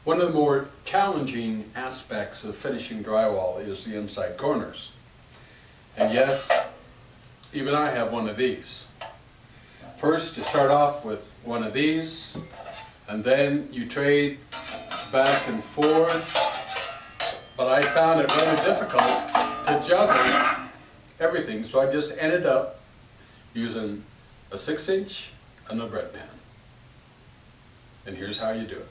One of the more challenging aspects of finishing drywall is the inside corners. And yes, even I have one of these. First, you start off with one of these, and then you trade back and forth. But I found it really difficult to juggle everything, so I just ended up using a 6-inch and a bread pan. And here's how you do it.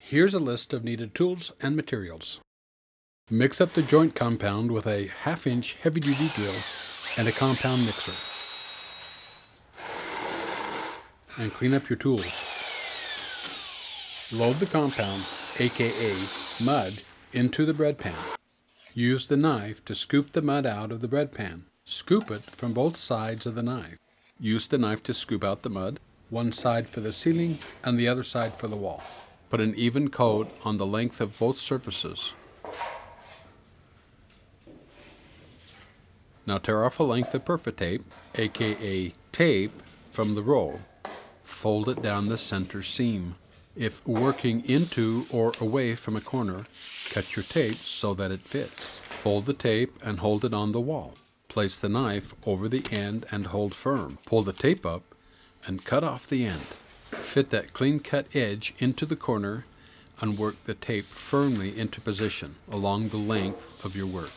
Here's a list of needed tools and materials. Mix up the joint compound with a 1/2-inch heavy-duty drill and a compound mixer. And clean up your tools. Load the compound, aka mud, into the bread pan. Use the knife to scoop the mud out of the bread pan. Scoop it from both sides of the knife. Use the knife to scoop out the mud, one side for the ceiling and the other side for the wall. Put an even coat on the length of both surfaces. Now tear off a length of perfect tape, aka tape, from the roll. Fold it down the center seam. If working into or away from a corner, cut your tape so that it fits. Fold the tape and hold it on the wall. Place the knife over the end and hold firm. Pull the tape up and cut off the end. Fit that clean-cut edge into the corner and work the tape firmly into position along the length of your work.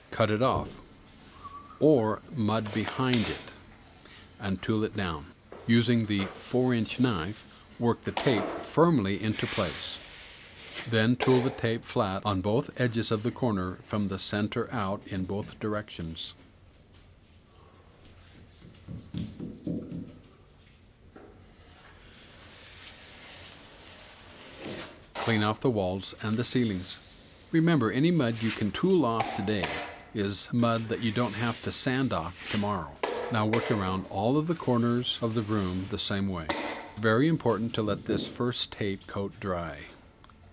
Cut it off, or mud behind it, and tool it down. Using the 4-inch knife, work the tape firmly into place. Then tool the tape flat on both edges of the corner from the center out in both directions. Clean off the walls and the ceilings. Remember, any mud you can tool off today is mud that you don't have to sand off tomorrow. Now work around all of the corners of the room the same way. Very important to let this first tape coat dry.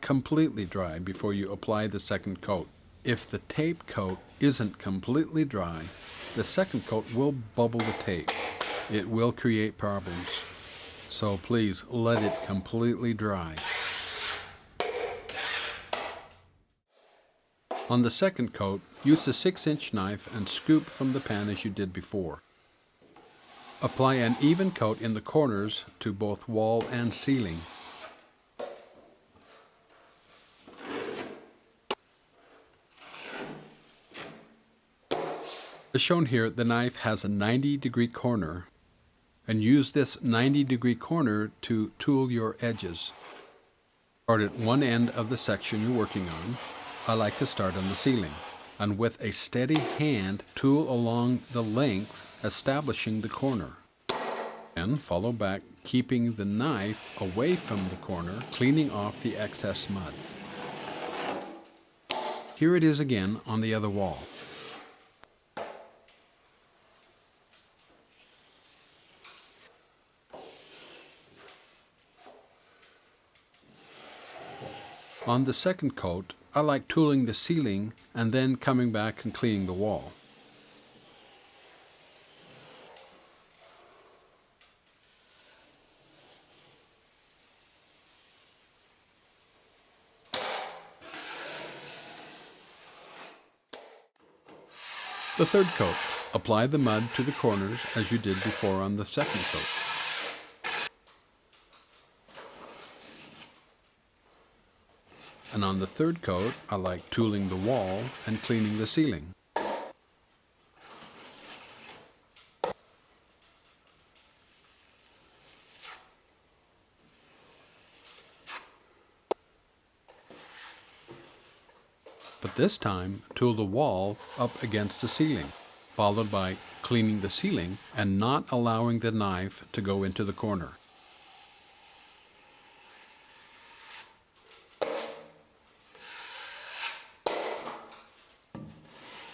Completely dry before you apply the second coat. If the tape coat isn't completely dry, the second coat will bubble the tape. It will create problems. So please let it completely dry. On the second coat, use a 6-inch knife and scoop from the pan as you did before. Apply an even coat in the corners to both wall and ceiling. As shown here, the knife has a 90-degree corner, and use this 90-degree corner to tool your edges. Start at one end of the section you're working on. I like to start on the ceiling, and with a steady hand, tool along the length, establishing the corner. And follow back, keeping the knife away from the corner, cleaning off the excess mud. Here it is again on the other wall. On the second coat, I like tooling the ceiling and then coming back and cleaning the wall. The third coat, apply the mud to the corners as you did before on the second coat. And on the third coat, I like tooling the wall and cleaning the ceiling. But this time, tool the wall up against the ceiling, followed by cleaning the ceiling and not allowing the knife to go into the corner.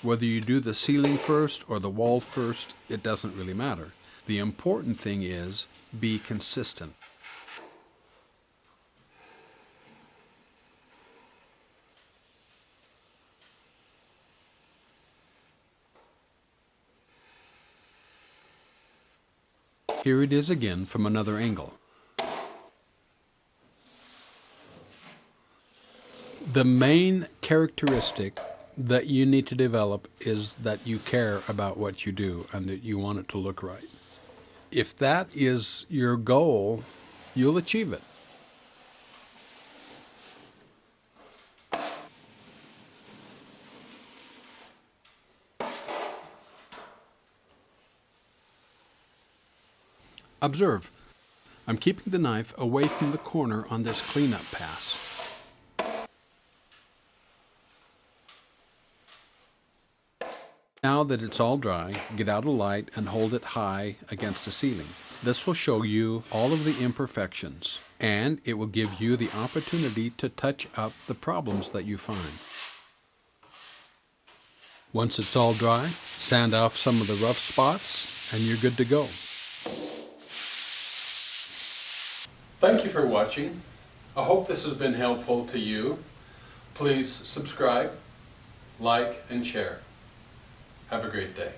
Whether you do the ceiling first or the wall first, it doesn't really matter. The important thing is be consistent. Here it is again from another angle. The main characteristic that you need to develop is that you care about what you do and that you want it to look right. If that is your goal, you'll achieve it. Observe, I'm keeping the knife away from the corner on this cleanup pass. Now that it's all dry, get out a light and hold it high against the ceiling. This will show you all of the imperfections, and it will give you the opportunity to touch up the problems that you find. Once it's all dry, sand off some of the rough spots, and you're good to go. Thank you for watching. I hope this has been helpful to you. Please subscribe, like, and share. Have a great day.